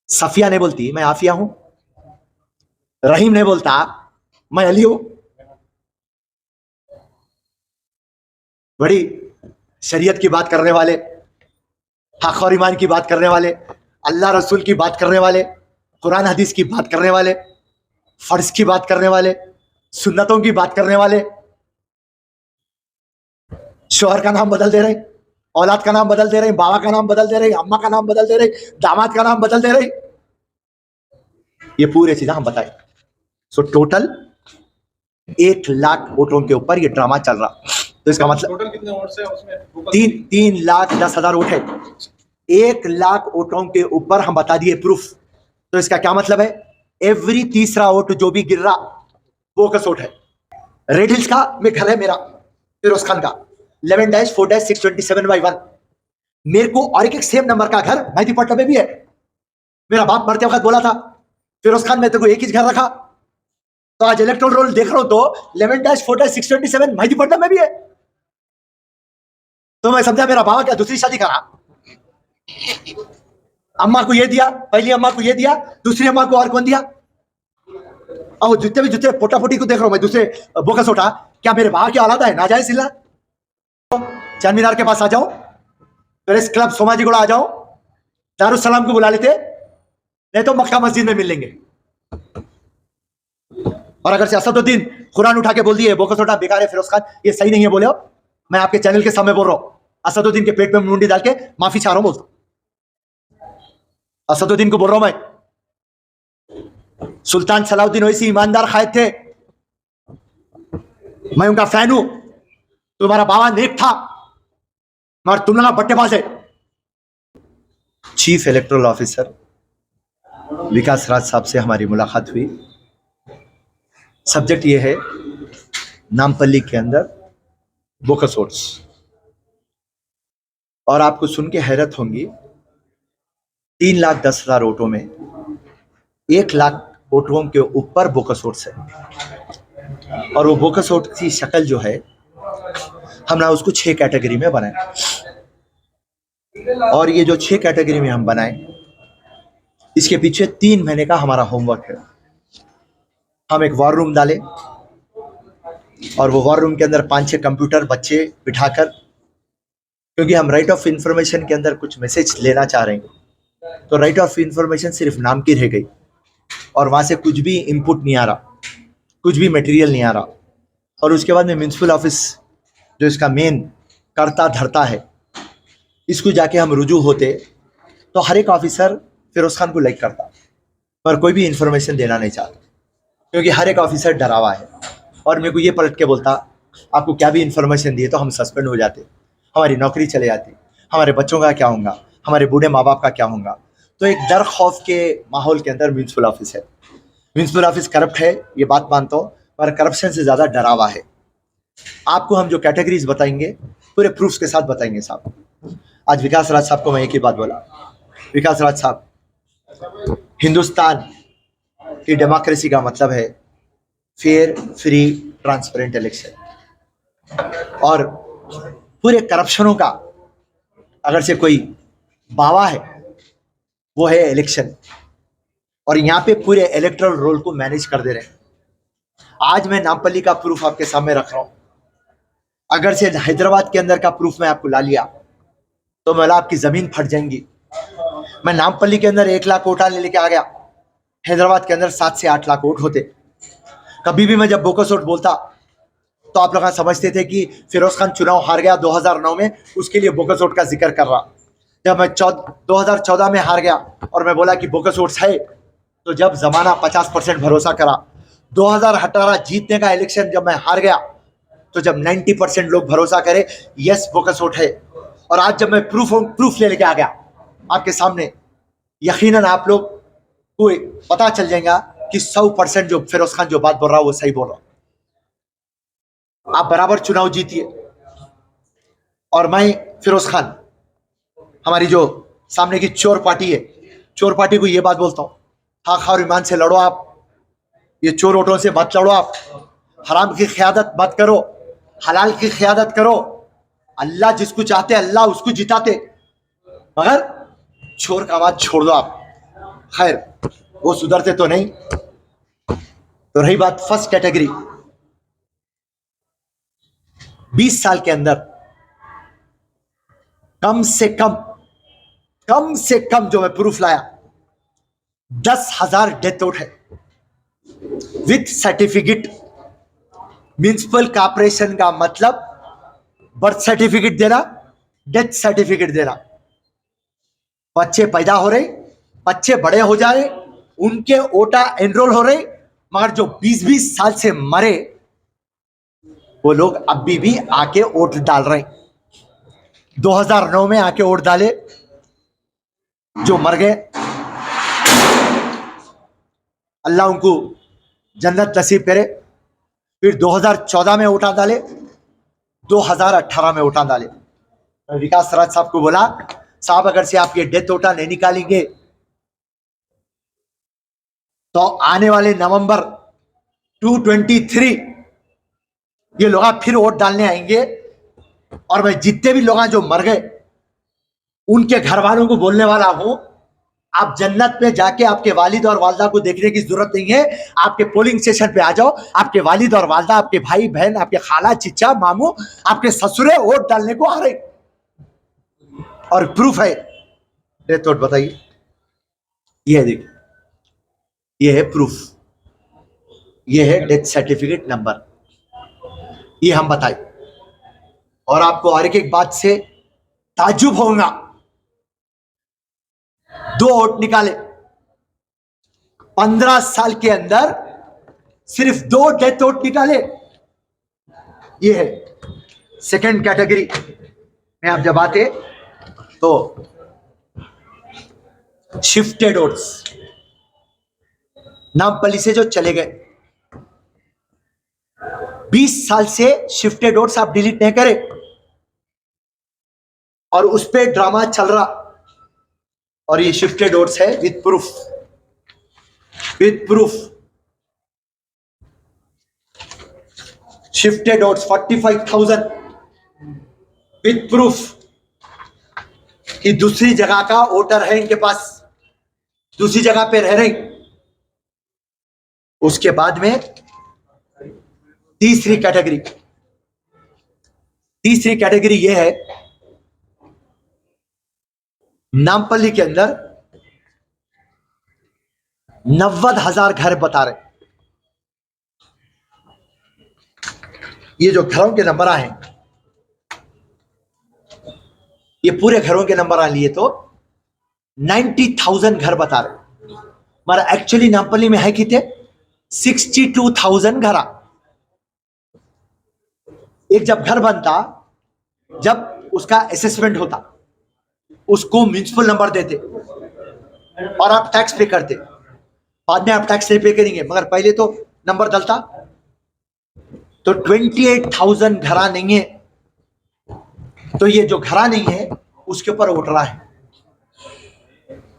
सफिया नहीं बोलती मैं आफिया हूं, रहीम नहीं बोलता मैं अली हूं। बड़ी शरीयत की बात करने वाले, हक और ईमान की बात करने वाले, अल्लाह रसूल की बात करने वाले, कुरान हदीस की बात करने वाले, फर्ज की बात करने वाले, सुन्नतों की बात करने वाले, शोहर का नाम बदल दे रहे, औलाद का नाम बदल दे रहे, बाबा का नाम बदल दे रहे, अम्मा का नाम बदल दे रहे, दामाद का नाम बदल दे रहे। ये पूरे चीजें हम बताए। सो टोटल 1 लाख वोटों के ऊपर ये ड्रामा चल रहा। तो इसका मतलब टोटल कितने वोट्स है उसमें? 3,10,000 वोट है। 1 लाख वोटों के ऊपर हम बता दिए प्रूफ। तो इसका क्या मतलब है? एवरी तीसरा वोट जो भी गिर रहा वो का वोट है। रेड हिल्स का में घर है मेरा, फिरोज खान का 11-4-627/1। मेरे को और एक सेम नंबर का घर मेहदीपट्टा में भी है। मेरा बाप मरते वक्त बोला था फिरोज खान मैं तेरे को एक ही घर रखा। तो आज इलेक्ट्रोल रोल देख रहा हूं तो 11-4-627 मेहदीपट्टा में भी है। तो मैं समझा मेरा बाबा क्या दूसरी शादी करा। अम्मा को ये दिया, पहली अम्मा को ये दिया, दूसरी अम्मा को और कौन दिया? और जितने पोटा पोटी को देख रहा हूं मैं, दूसरे बोकस उठा, क्या मेरे बाबा की औलाद है? नाजायज सिला। चार मीनार के पास आ जाओ, प्रेस क्लब सोमाजीगुड़ा आ जाओ, दारुसलाम को बुला लेते, नहीं तो मक्का मस्जिद में मिल लेंगे। और अगर से असदुद्दीन कुरान उठा के बोल दिए बोकस उठा बेकार है फिरोज खान, ये सही नहीं है बोले हो, मैं आपके चैनल के सामने बोल रहा हूं, असदुद्दीन के पेट में मुंडी डाल के माफी चाह रहा हूं। बोलता असदुद्दीन को बोल रहा हूं मैं, सुल्तान सलाउद्दीन ओवैसी ईमानदार कायद थे, मैं उनका फैन हूं। तुम्हारा बाबा नेक था मगर तुम लोग बट्टेबाज है। चीफ इलेक्टोरल ऑफिसर विकास राज साहब से हमारी मुलाकात हुई। सब्जेक्ट ये है नामपल्ली के अंदर बोकस वोट्स। और आपको सुन के हैरत होंगी, 3,10,000 वोटों में 1 लाख वोटों के ऊपर बोकस वोट्स है। और वो बोकस वोट की शक्ल जो है हमने उसको 6 कैटेगरी में बनाया। और ये जो 6 कैटेगरी में हम बनाए, इसके पीछे 3 महीने का हमारा होमवर्क है। हम एक वॉर रूम डाले और वो वॉर रूम के अंदर 5-6 कंप्यूटर बच्चे बिठाकर, क्योंकि हम राइट ऑफ इंफॉर्मेशन के अंदर कुछ मैसेज लेना चाह रहे हैं, तो राइट ऑफ इंफॉर्मेशन सिर्फ नाम की रह गई और वहां से कुछ भी इनपुट नहीं आ रहा, कुछ भी मटेरियल नहीं आ रहा। और उसके बाद में म्युनिसिपल ऑफिस जो इसका मेन करता धरता है, इसको जाके हम रुजू होते तो हर एक ऑफिसर फिरोज खान को लाइक करता, पर कोई भी इंफॉर्मेशन देना नहीं चाहता, क्योंकि हर एक ऑफिसर डरावा है। और मेरे को ये पलट के बोलता आपको क्या भी इंफॉर्मेशन दिए तो हम सस्पेंड हो जाते, हमारी नौकरी चले जाती, हमारे बच्चों का क्या होगा, हमारे बूढ़े माँ बाप का क्या होगा। तो एक डर खौफ के माहौल के अंदर म्युनिसिपल ऑफिस है। म्युनिसिपल ऑफिस करप्ट है, ये बात मानता हूँ, पर करप्शन से ज़्यादा डरावा है। आपको हम जो कैटेगरीज बताएंगे पूरे प्रूफ्स के साथ बताएंगे साहब। आज विकास राज साहब को मैं एक ही बात बोला, विकास राज साहब, हिंदुस्तान की डेमोक्रेसी का मतलब है फेयर फ्री ट्रांसपेरेंट इलेक्शन। और पूरे करप्शनों का अगर से कोई बावा है वो है इलेक्शन। और यहाँ पे पूरे इलेक्टोरल रोल को मैनेज कर दे रहे हैं। आज मैं नामपल्ली का प्रूफ आपके सामने रख रहा हूं। अगर से हैदराबाद के अंदर का प्रूफ मैं आपको ला लिया तो मैं आपकी जमीन फट जाएंगी। मैं नामपल्ली के अंदर 1 लाख वोट लेके आ गया, हैदराबाद के अंदर 7 से 8 लाख वोट होते। कभी भी मैं जब बोकस वोट बोलता तो आप लोग समझते थे कि फिरोज खान चुनाव हार गया 2009 में, उसके लिए बोकस वोट का जिक्र कर रहा। जब मैं 2014 में हार गया और मैं बोला कि बोकस वोट्स है, तो जब जमाना 50% भरोसा करा। 2018 जीतने का इलेक्शन जब मैं हार गया तो जब 90% लोग भरोसा करे यस बोकस वोट है। और आज जब मैं प्रूफ लेके आ गया आपके सामने, यकीनन आप लोग को पता चल जाएगा कि 100% जो फिरोज खान जो बात बोल रहा है वो सही बोल रहा। आप बराबर चुनाव जीतिए और मैं फिरोज खान, हमारी जो सामने की चोर पार्टी है, चोर पार्टी को ये बात बोलता हूँ, हक और ईमान से लड़ो आप, ये चोर वोटों से मत लड़ो आप, हराम की क़यादत मत करो, हलाल की क़यादत करो। अल्लाह जिसको चाहते अल्लाह उसको जिताते, मगर चोर का बात छोड़ दो आप। खैर वो सुधरते तो नहीं। तो रही बात फर्स्ट कैटेगरी, 20 साल के अंदर कम से कम जो मैं प्रूफ लाया 10,000 डेथ नोट है विथ सर्टिफिकेट। म्युनिसिपल कॉर्पोरेशन का मतलब बर्थ सर्टिफिकेट देना, डेथ सर्टिफिकेट देना। बच्चे पैदा हो रहे, बच्चे बड़े हो जा रहे, उनके ओटा एनरोल हो रहे, मगर जो 20-20 साल से मरे वो लोग अभी भी आके वोट डाल रहे हैं। 2009 में आके वोट डाले, जो मर गए अल्लाह उनको जन्नत नसीब करे। फिर 2014 में वोटा डाले, 2018 में वोटा डाले। विकास राज साहब को बोला, साहब अगर से आप ये डेथ वोटा नहीं निकालेंगे तो आने वाले नवंबर 2023 ये लोग फिर वोट डालने आएंगे और मैं जितने भी लोग जो मर गए उनके घर वालों को बोलने वाला हूं, आप जन्नत में जाके आपके वालिद और वालदा को देखने की जरूरत नहीं है, आपके पोलिंग स्टेशन पे आ जाओ, आपके वालिद और वालदा, आपके भाई बहन, आपके खाला चिच्चा मामू, आपके ससुरे वोट डालने को आ रहे। और प्रूफ है डेथ नोट, बताइए, ये है, देखिए, ये है प्रूफ, ये है डेथ सर्टिफिकेट नंबर, ये हम बताए। और आपको और एक बात से ताज्जुब होगा, 2 वोट निकाले 15 साल के अंदर, सिर्फ 2 डेथ वोट निकाले। ये है सेकंड कैटेगरी में। आप जब आते तो शिफ्टेड वोट्स, नामपल्ली से जो चले गए, 20 साल से शिफ्टेड वोट्स आप डिलीट नहीं करे और उस पर ड्रामा चल रहा। और ये शिफ्टेड वोट्स है with proof, shifted votes 45,000 with proof कि दूसरी जगह का वोटर है इनके पास, दूसरी जगह पे रह रहे। उसके बाद में तीसरी कैटेगरी ये है, नामपल्ली के अंदर 90,000 घर बता रहे। ये जो घरों के नंबर आए, ये पूरे घरों के नंबर आ लिए तो 90,000 घर बता रहे, मगर एक्चुअली नामपल्ली में है कितने? 62,000 घर। एक जब घर बनता, जब उसका असेसमेंट होता, उसको म्युनिसिपल नंबर देते और आप टैक्स पे करते। बाद में आप टैक्स नहीं पे करेंगे, मगर पहले तो नंबर डलता। तो 28,000 घरा नहीं है, तो ये जो घरा नहीं है उसके ऊपर वोट रहा है।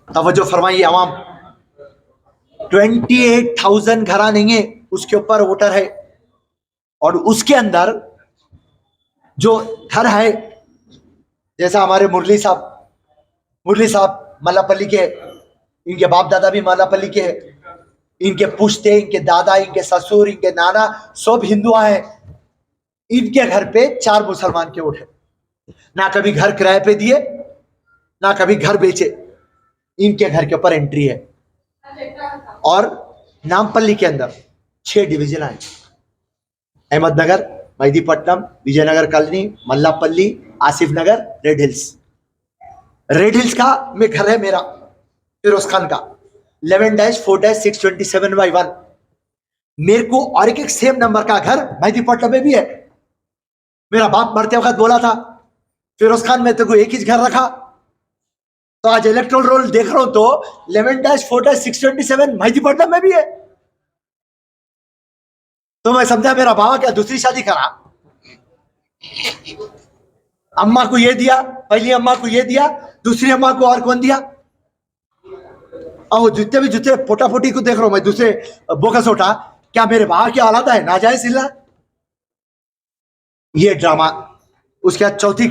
तवज्जो फरमाइए आवाम, 28,000 घरा नहीं है, उसके ऊपर वोटर है। और उसके अंदर जो घर है, जैसा हमारे मुरली साहब मल्लापल्ली के, इनके बाप दादा भी मल्लापल्ली के, इनके पुश्ते, इनके दादा, इनके ससुर, इनके नाना सब हिंदू हैं। इनके घर पे 4 मुसलमान के वोट है। ना कभी घर किराए पे दिए, ना कभी घर बेचे, इनके घर के ऊपर एंट्री है। और नामपल्ली के अंदर 6 डिवीजन आए, अहमदनगर, मेहदीपट्टनम, विजयनगर कॉलोनी, मल्लापल्ली, आसिफ नगर, रेड हिल्स का में घर है मेरा, फिरोज खान का 11-4-627/1। मेरे को और एक सेम नंबर का घर मेहदीपट्टनम में भी है। मेरा बाप मरते वक्त बोला था, फिरोज खान में तेरे को एक ही घर रखा। तो आज इलेक्ट्रोल रोल देख रहा हूं तो 11-4-627 मेहदीपट्टनम में भी है। तो मैं समझा मेरा बाबा क्या दूसरी शादी करा, अम्मा को ये दिया, पहली अम्मा को ये दिया, दूसरी अम्मा को और कौन दिया। और जितने पोटा-पोटी को देख रहा हूं मैं, दूसरे बोकस उठा, क्या मेरे बाबा की औलाद है? नाजायज इल्ला, ये ड्रामा। उसके बाद चौथी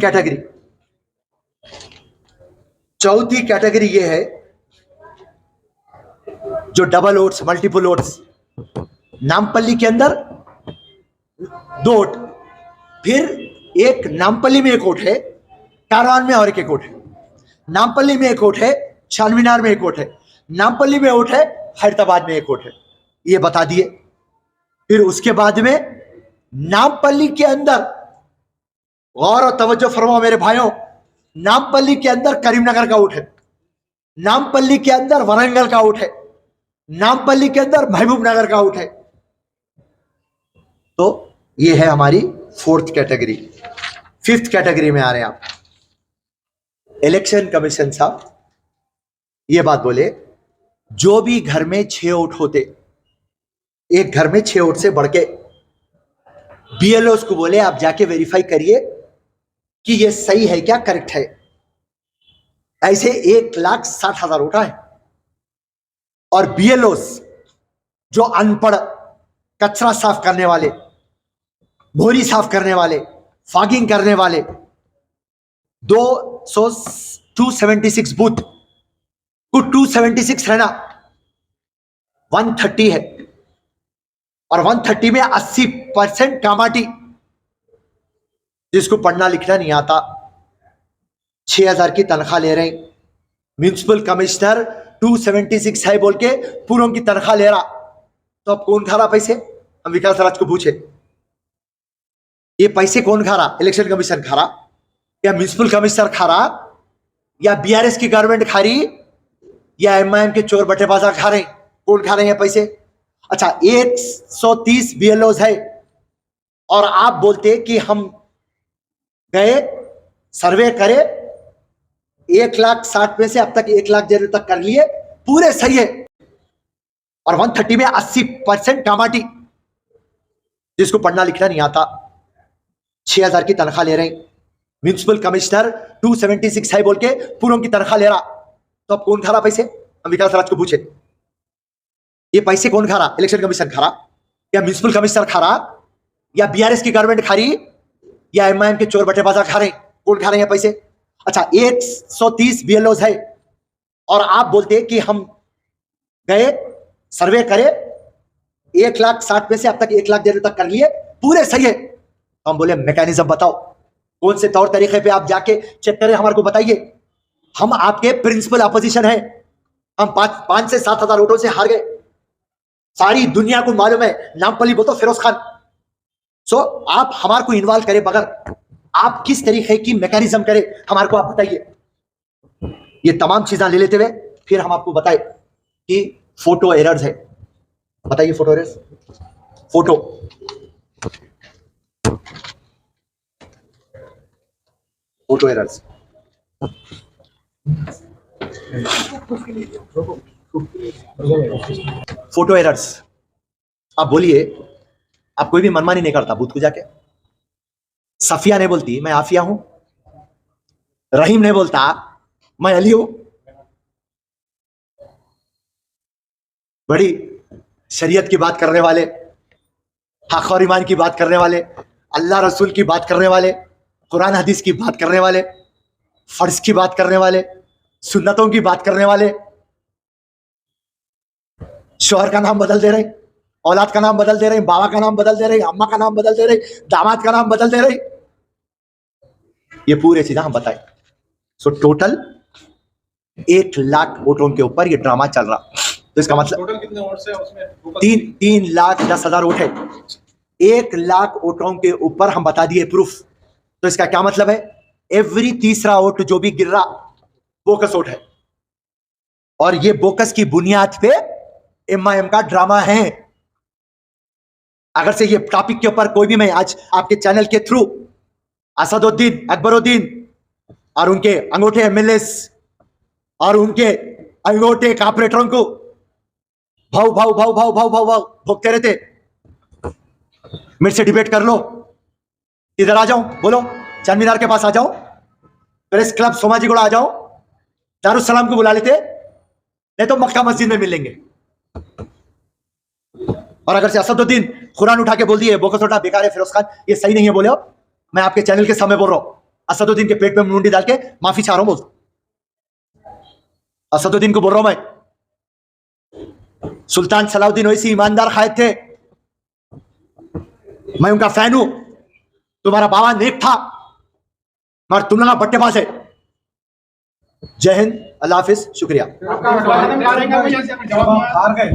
कैटेगरी ये है, जो double oats, multiple oats, Nampally के अंदर 2 ओट, फिर एक नामपल्ली में 1 ओट है, कारवान में और एक ओट है, नामपल्ली में 1 ओट है, चारमीनार में 1 ओट है, नामपल्ली में ओट है, हैदराबाद में 1 ओट है। ये बता दिए। फिर उसके बाद में नामपल्ली के अंदर, गौर और तवज्जो फरमाओ मेरे भाइयों, नामपल्ली के अंदर करीमनगर का ओट है, नामपल्ली के अंदर वरंगल का ओट है, नामपल्ली के अंदर महबूबनगर का ओट है। तो ये है हमारी 4th कैटेगरी। 5th कैटेगरी में आ रहे हैं आप। इलेक्शन कमीशन साहब ये बात बोले, जो भी घर में 6 वोट होते, एक घर में 6 वोट से बढ़ के, बीएलओ को बोले आप जाके वेरीफाई करिए कि ये सही है क्या, करेक्ट है। ऐसे 1,60,000 वोट आए। और बीएलओ जो अनपढ़, कचरा साफ करने वाले, बोरी साफ करने वाले, फॉगिंग करने वाले, 276 बूथ को 276 रहना, 130 है। और 130 में 80% कामाटी, जिसको पढ़ना लिखना नहीं आता, 6,000 की तनख्वाह ले रहे हैं। म्युनिसिपल कमिश्नर 276 है बोल के पूरों की तनख्वाह ले रहा, तो अब कौन खा रहा पैसे? हम विकास राज को पूछे, ये पैसे कौन खा रहा? इलेक्शन कमीशन खा रहा, या म्युनिसिपल कमिश्नर खा रहा, या बीआरएस की गवर्नमेंट खा रही, या एमआईएम के चोर बटेबाजा खा रहे? कौन खा रहे हैं पैसे? अच्छा, 130 बीएलओ है, और आप बोलते कि हम गए सर्वे करे, 1,60,000 में से अब तक 1,00,000 तक कर लिए, पूरे सही है। और 130 में 80% कामाटी, जिसको पढ़ना लिखना नहीं आता, 6,000 की तनख्वाह ले रहे हैं। म्युनिसिपल कमिश्नर 276 है बोल के पूरों की तनख्वाह ले रहा, तो अब कौन खा रहा पैसे? हम विकास राज को पूछे, ये पैसे कौन खा रहा? इलेक्शन कमीशन खा रहा, या म्युनिसिपल कमिश्नर खा रहा, या बीआरएस की गवर्नमेंट खा रही, या एमआईएम के चोर बटेबाजा खा रहे? कौन खा रहे हैं पैसे? अच्छा, 130 बीएलओ है, और आप बोलते कि हम गए सर्वे करे, 1,60,000 में से अब तक 1,00,000 तक कर लिए, पूरे सही है। हम बोले मैकेनिज्म बताओ, कौन से तौर तरीके पे आप जाके चेक करें, हमारे को बताइए। हम आपके प्रिंसिपल अपोजिशन है, हम 5 से 7,000 वोटों से हार गए, सारी दुनिया को मालूम है। नामपल्ली बोलते फिरोज खान। सो आप हमारे को इन्वॉल्व करें बगैर, आप किस तरीके की मैकेनिज्म करें, हमारे को आप बताइए। ये तमाम चीजें ले लेते हुए फिर हम आपको बताए कि फोटो एरर्स है। बताइए photo errors. Photo errors, photo errors. आप बोलिए, आप कोई भी मनमानी नहीं करता बूथ को जाके। सफिया नहीं बोलती मैं आफिया हूं, रहीम नहीं बोलता मैं अली हूं। बड़ी शरीयत की बात करने वाले, हक और ईमान की बात करने वाले, अल्लाह रसूल की बात करने वाले, कुरान हदीस की बात करने वाले, फर्ज की बात करने वाले, सुन्नतों की बात करने वाले, शोहर का नाम बदल दे रहे, औलाद का नाम बदल दे रहे, बाबा का नाम बदल दे रहे, अम्मा का नाम बदल दे रहे, दामाद का नाम बदल दे रहे। ये पूरे चीजें हम बताएं। सो टोटल 1,00,000 वोटों के ऊपर ये ड्रामा चल रहा। तो इसका मतलब टोटल कितने वोट्स है उसमें? 3,10,000 वोट है। 1,00,000 वोटों के ऊपर हम बता दिए प्रूफ। तो इसका क्या मतलब है? एवरी तीसरा वोट जो भी गिर रहा बोकस वोट है, और ये बोकस की बुनियाद पे एमआईएम का ड्रामा है। अगर से ये टॉपिक के ऊपर कोई भी मैं आज आपके चैनल के थ्रू असदुद्दीन, अकबरुद्दीन और उनके अंगूठे एमएलएस और उनके अंगूठे कॉर्पोरेटरों को भाव भाव भाव भाव भाव भाव भाव भोगते रहते, मेरे से डिबेट कर लो, इधर आ जाओ, बोलो चांद मीनार के पास आ जाओ, प्रेस क्लब सोमाजीगुड़ा आ जाओ, दारुसलाम को बुला लेते, नहीं तो मक्का मस्जिद में मिल लेंगे। और अगर से असदुद्दीन कुरान उठा के बोल दिए बोकस उठा बेकार है, फिरोज खान ये सही नहीं है बोले हो, मैं आपके चैनल के सामने बोल रहा हूं, असदुद्दीन के पेट में मुंडी डाल के माफी चाह रहा हूं, बोल असदुद्दीन को बोल रहा हूं मैं। सुल्तान सलाउद्दीन ओवैसी ईमानदार कायद थे, मैं उनका फैन हूं। तुम्हारा बाबा नेक था, मगर तुम लोग बट्टेबाज है। जय हिंद, अल्लाह हाफिज, शुक्रिया। हार गए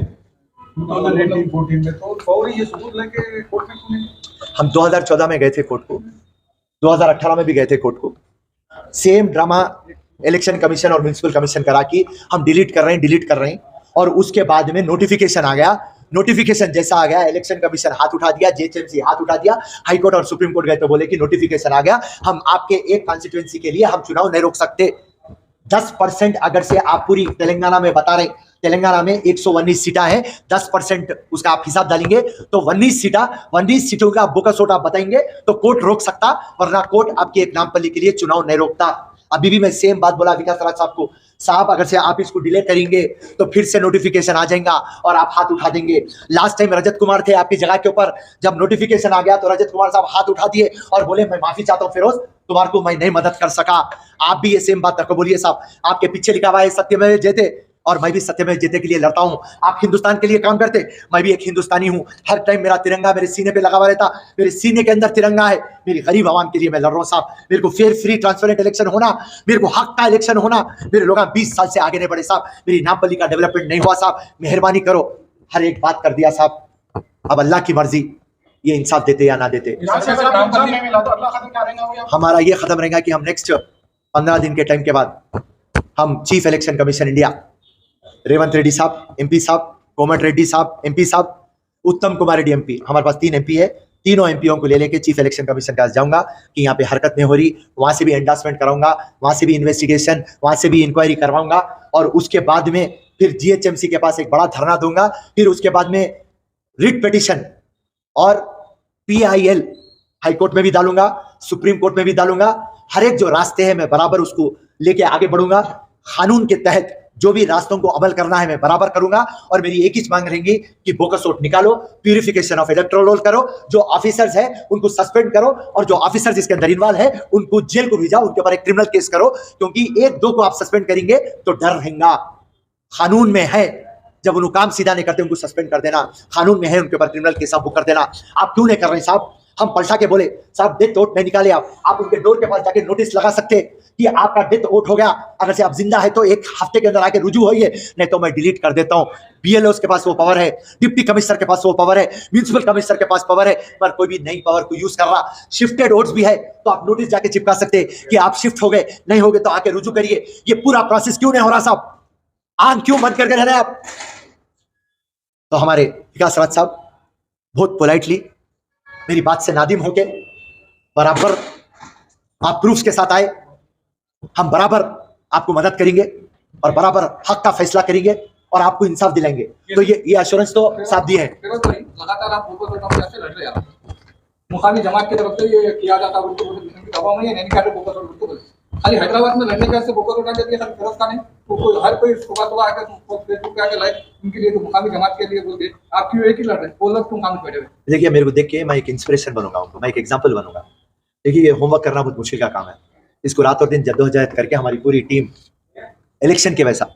2014 में, तो फौरी ये सबूत लेके कोर्ट में क्यों नहीं? हम 2014 में गए थे कोर्ट को, 2018 में भी गए थे कोर्ट को। सेम ड्रामा इलेक्शन कमीशन और म्युनिसिपल कमीशन करा कि हम डिलीट कर रहे हैं, और उसके बाद में नोटिफिकेशन आ गया। नोटिफिकेशन जैसा आ गया, इलेक्शन कमीशन हाथ उठा दिया, जेएचएमसी हाथ उठा दिया, हाई कोर्ट और सुप्रीम कोर्ट गए तो बोले कि नोटिफिकेशन आ गया, हम आपके एक कॉन्स्टिट्यूएंसी के लिए हम चुनाव नहीं रोक सकते। 10% अगर से आप पूरी तेलंगाना में बता रहे, तेलंगाना में 119 सीटा है, 10% उसका आप हिसाब डालेंगे तो 19 सीटों का बोकस वोट आप बताएंगे तो कोर्ट रोक सकता, वरना कोर्ट आपकी एक नामपल्ली के लिए चुनाव नहीं रोकता। अभी भी मैं सेम बात बोला विकास राज साहब को, साहब अगर से आप इसको डिले करेंगे तो फिर से नोटिफिकेशन आ जाएगा और आप हाथ उठा देंगे। लास्ट टाइम रजत कुमार थे आपकी जगह के ऊपर, जब नोटिफिकेशन आ गया तो रजत कुमार साहब हाथ उठा दिए और बोले मैं माफी चाहता हूं फिरोज, तुम्हारे को मैं नहीं मदद कर सका। आप भी ये सेम बात रखो, बोलिए साहब आपके पीछे लिखा हुआ है सत्यमेव जयते, और मैं भी सत्यमेव जयते के लिए लड़ता हूं। आप हिंदुस्तान के लिए काम करते, मैं भी एक हिंदुस्तानी हूं। हर टाइम मेरा तिरंगा मेरे सीने पे लगा हुआ रहता, मेरे सीने के अंदर तिरंगा है। मेरी गरीब आवाम के लिए मैं लड़ रहा हूं साहब। मेरे को फेयर फ्री ट्रांसपेरेंट इलेक्शन होना, मेरे को हक का इलेक्शन होना। मेरे लोग 20 साल से आगे नहीं बढ़े साहब, मेरी नामपल्ली का डेवलपमेंट नहीं हुआ साहब, मेहरबानी करो। हर एक बात कर दिया साहब, अब अल्लाह की मर्जी, ये इंसाफ देते या ना देते। हमारा ये खत्म रहेगा कि हम नेक्स्ट 15 दिन के टाइम के बाद हम chief election commission India Revanth Reddy साहब एमपी साहब, कोमट रेड्डी साहब एमपी साहब, उत्तम कुमार रेड्डी एमपी, हमारे पास 3 एमपी है, तीनों एमपीओ को ले लेके चीफ इलेक्शन कमीशन के पास जाऊंगा कि यहाँ पे हरकत नहीं हो रही, वहां से भी एंडोर्समेंट कराऊंगा, वहां से भी इन्वेस्टिगेशन, वहां से भी इंक्वायरी करवाऊंगा, और उसके बाद में फिर जीएचएमसी के पास एक बड़ा धरना दूंगा। फिर उसके बाद में रिट पिटीशन और पीआईएल हाई कोर्ट में भी डालूंगा, सुप्रीम कोर्ट में भी डालूंगा। हर एक जो रास्ते हैं मैं बराबर उसको लेके आगे बढ़ूंगा। कानून के तहत जो भी रास्तों को अमल करना है मैं बराबर करूंगा। और मेरी एक ही मांग रहेगी कि बोकस वोट निकालो, प्यूरिफिकेशन ऑफ इलेक्टोरल रोल करो, जो ऑफिसर्स है उनको सस्पेंड करो, और जो ऑफिसर्स इसके अंदर इन्वॉल्व है उनको जेल को भेजाओ, उनके ऊपर एक क्रिमिनल केस करो, क्योंकि 1-2 को आप सस्पेंड करेंगे तो डर रहेगा। कानून में है, जब उनको काम सीधा नहीं करते उनको सस्पेंड कर देना, कानून में है उनके ऊपर क्रिमिनल केस आप बुक कर देना। आप क्यों नहीं कर रहे साहब? हम पलटा के बोले साहब डेथ वोट नहीं निकाले, आप उनके डोर के पास जाके नोटिस लगा सकते कि आपका डेथ वोट हो गया, अगर से आप जिंदा है तो 1 हफ्ते के अंदर आके रुजू होइए, नहीं तो मैं डिलीट कर देता हूं। बीएलओ के पास वो पावर है, डिप्टी कमिश्नर के पास वो पावर है, म्युनिसिपल कमिश्नर के पास पावर है, पर कोई भी नई पावर को यूज कर रहा। शिफ्टेड वोट्स भी है तो आप नोटिस जाके चिपका सकते कि आप शिफ्ट हो गए, नहीं हो गए तो आके रुजू करिए। ये पूरा प्रोसेस क्यों नहीं हो रहा साहब? आंख क्यों बंद करके रह रहे आप? तो हमारे विकास राज साहब बहुत पोलाइटली मेरी बात से नादिम होके बराबर आप प्रूफ्स के साथ आए, हम बराबर आपको मदद करेंगे और बराबर हक का फैसला करेंगे और आपको इंसाफ दिलाएंगे। तो ये एश्योरेंस तो साफ दिए हैं। लगातार आप कैसे लड़ रहे हैं? मुकामी जमात की तरफ से ये किया जाता है, दबाव में नहीं निकाले बोकस वोट। खाली हैदराबाद में लड़ने कैसे बोकस वोट आके दिया फिरोज खान ने, तो हर कोई सुबह आके फेसबुक पे आके लाइव उनके लिए, तो मुकामी जमात के लिए बोलते आप क्यों एक ही लड़ रहे हैं? वो लोग क्यों काम बैठे हुए? देखिए मेरे को देख के मैं एक इंस्पिरेशन बनूंगा उनको, मैं एक एग्जांपल बनूंगा। देखिए ये होमवर्क करना बहुत मुश्किल का काम है, इसको रात और दिन जद्दोजहद करके हमारी पूरी टीम इलेक्शन के वैसा,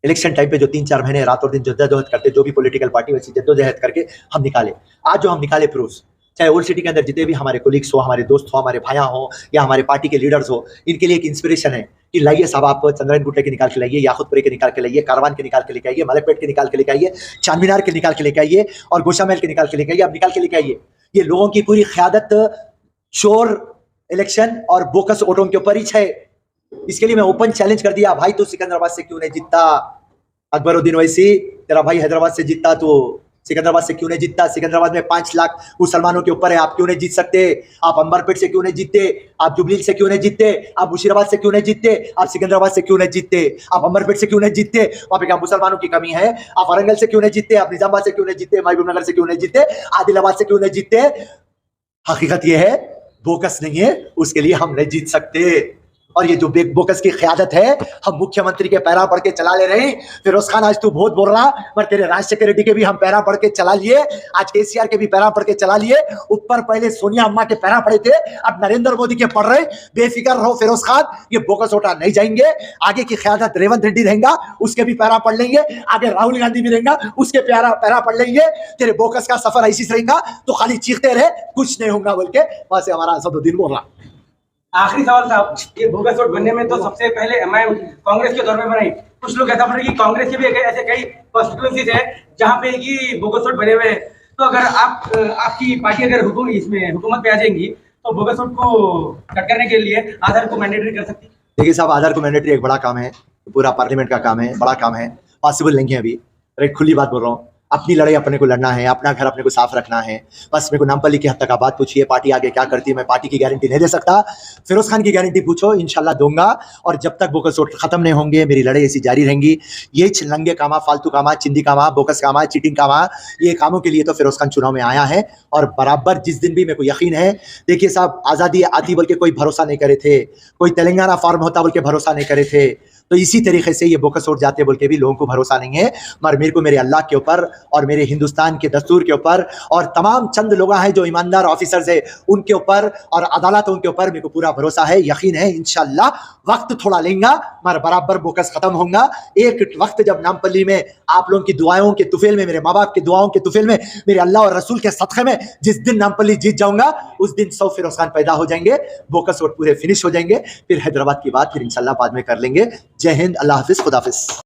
इलेक्शन टाइम पे जो 3-4 महीने रात और दिन जद्दोजहद करते, जो भी पॉलिटिकल पार्टी वैसी जद्दोजहद करके हम निकाले। आज जो हम निकाले प्रूफ, चाहे ओल्ड सिटी के अंदर जितने भी हमारे कोलिग्स हो, हमारे दोस्त हो, हमारे भाइयां हो, या हमारे पार्टी के लीडर्स हो, इनके लिए एक इंस्पिरेशन है कि लाइए साहब आप चंद्रायन गुट्टे के निकाल के लाइए, याकुतपुरी के निकाल के लाइए, कारवान के निकाल के लेके आइए, मलकपेट के निकाल के लेके आइए, चांदमीनार के निकाल के लेके आइए, और गोशामहल के निकाल के लेके आइए, आप निकाल के लेके आइए। ये लोगों की पूरी क़यादत शोर इलेक्शन और बोकस वोटों के ऊपर ही है। इसके लिए मैं ओपन चैलेंज कर दिया, भाई तो सिकंदराबाद से क्यों नहीं जीतता? अकबरुद्दीन ओवैसी तेरा भाई हैदराबाद से जीतता, तो सिकंदराबाद से क्यों नहीं जीतता? सिकंदराबाद में 5 लाख मुसलमानों के ऊपर है, आप क्यों नहीं जीत सकते? आप अंबरपेट से क्यों नहीं जीतते? आप जुबली से क्यों नहीं जीतते? आप मुशीराबाद से क्यों नहीं जीतते? आप सिकंदराबाद से क्यों नहीं जीतते? आप अंबरपेट से क्यों नहीं जीतते? वहां पे क्या मुसलमानों की कमी है? आप वारंगल से क्यों नहीं जीतते? आप निजामाबाद से क्यों नहीं जीतते? महबूबनगर से क्यों नहीं जीतते? आदिलाबाद से क्यों नहीं जीतते? हकीकत यह है बोकस नहीं है, उसके लिए हम नहीं जीत सकते। और ये जो बोकस की क़यादत है, हम मुख्यमंत्री के पैरा पढ़ के चला ले रहे हैं। फिरोज खान आज तू बहुत बोल रहा, पर तेरे राज सेक्रेटरी के भी हम पैरा पढ़ के चला लिए, आज केसीआर के भी पैरा पढ़ के चला लिए। ऊपर पहले सोनिया अम्मा के पैरा पढ़े थे, अब नरेंद्र मोदी के पढ़ रहे। बेफिक्र रहो फिरोज खान, ये बोकस ओटा नहीं जाएंगे। आगे की क़यादत रेवंत रेड्डी रहेगा, उसके भी पैरा पढ़ लेंगे। आगे राहुल गांधी भी रहेगा, उसके पैरा पढ़ लेंगे। तेरे बोकस का सफर ऐसी रहेगा तो खाली चीखते रहे, कुछ नहीं होगा बोल के वहां से हमारा असदुद्दीन बोल रहा। आखिरी सवाल साहब, ये बोगस वोट बनने में तो सबसे पहले एमआईएम कांग्रेस के दौर में बनाई। कुछ लोग ऐसा बोल रहे हैं कि कांग्रेस के भी ऐसे कई कॉन्स्टिट्यूएंसीज है जहां पे ये बोगस वोट बने हुए हैं। तो अगर आपकी पार्टी अगर हुकूमत पे आ जाएंगी तो बोगस वोट को कट करने के लिए आधार को मैंडेटरी कर सकती है। देखिए साहब, आधार को मैंडेटरी एक बड़ा काम है, पूरा पार्लियामेंट का काम है, बड़ा काम है, पॉसिबल नहीं है अभी। एक खुली बात बोल रहा हूँ, अपनी लड़ाई अपने को लड़ना है, अपना घर अपने को साफ रखना है। बस मेरे को नामपल्ली की हद तक आप बात पूछिए, पार्टी आगे क्या करती है, मैं पार्टी की गारंटी नहीं दे सकता। फिरोज खान की गारंटी पूछो, इंशाल्लाह दूंगा। और जब तक बोकस वोट खत्म नहीं होंगे, मेरी लड़ाई ऐसी जारी रहेंगी। ये नंगे कामा, फालतू कामा, चिंदी कामा, बोकस कामा, चीटिंग कामा, ये कामों के लिए तो फिरोज खान चुनाव में आया है। और बराबर जिस दिन भी मेरे को यकीन है, देखिए साहब, आज़ादी आती बोल के कोई भरोसा नहीं करे थे, कोई तेलंगाना फॉर्म होता बोल के भरोसा नहीं करे थे, तो इसी तरीके से ये बोकस वोट जाते बोल के भी लोगों को भरोसा नहीं है। मगर मेरे को मेरे अल्लाह के ऊपर और मेरे हिंदुस्तान के दस्तूर के ऊपर और तमाम चंद लोग हैं जो ईमानदार ऑफिसर्स है उनके ऊपर और अदालत उनके ऊपर मेरे को पूरा भरोसा है, यकीन है। इंशाल्लाह वक्त थोड़ा लेंगे मगर बराबर बोकस खत्म होगा। एक वक्त जब नामपल्ली में आप लोगों की दुआओं के तुफेल में, मेरे माँ बाप की दुआओं के तुफेल में, मेरे अल्लाह और रसूल के सदक़े में जिस दिन नामपल्ली जीत जाऊंगा, उस दिन 100 फिरोज खान पैदा हो जाएंगे, बोकस वोट पूरे फिनिश हो जाएंगे। फिर हैदराबाद की बात फिर इंशाल्लाह बाद में कर लेंगे। जय हिंद, अल्लाह हाफिज, खुदा हाफिज।